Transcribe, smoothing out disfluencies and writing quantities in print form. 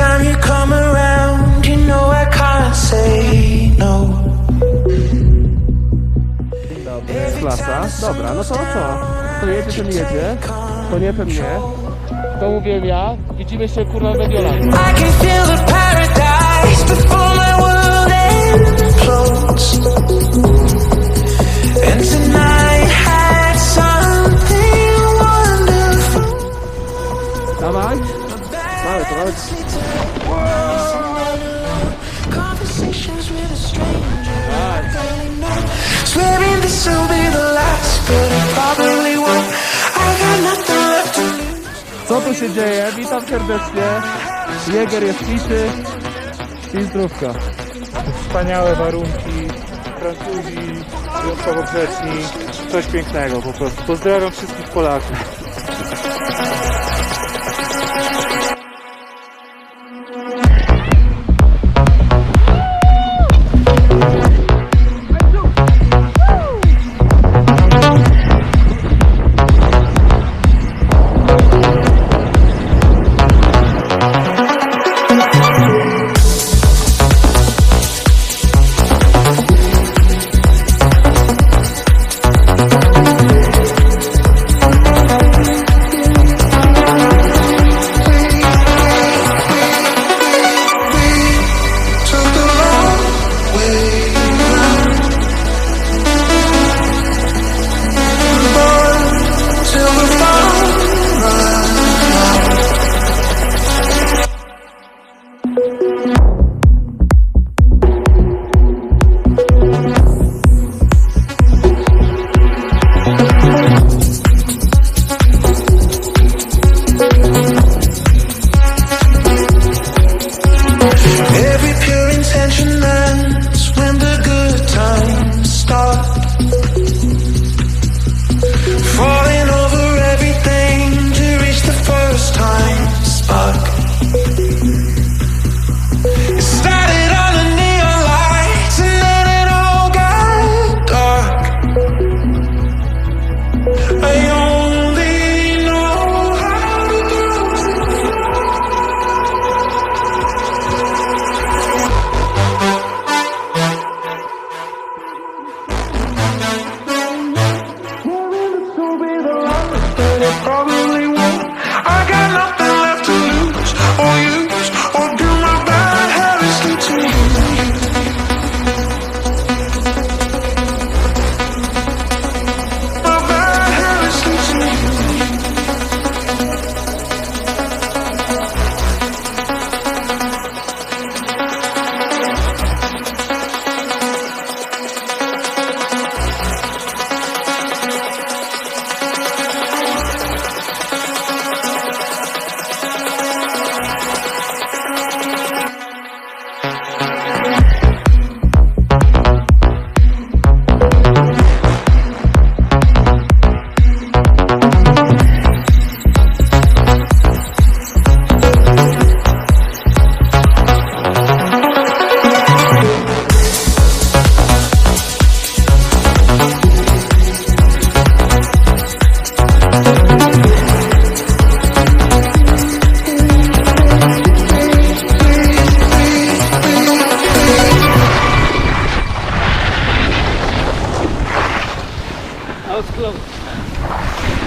time you come around, you know I can't say no. Klasa. Dobra, no to co? To jedzie, ten jedzie. To nie, ten nie. To mówiłem ja. Widzimy się kurwa w Mediolanie. I can feel the paradise before my world implodes. And tonight had something wonderful. Dawaj. Mamy to, mamy. Conversations with a stranger. Swearing this will be the last, but it probably won't. I got nothing left to lose. Co tu się dzieje? Witam serdecznie. Jäger jest pity i zdrówka. Wspaniałe warunki, Francuzi, wyjątkowo grzeczni, coś pięknego po prostu. Pozdrawiam wszystkich Polaków. That was close.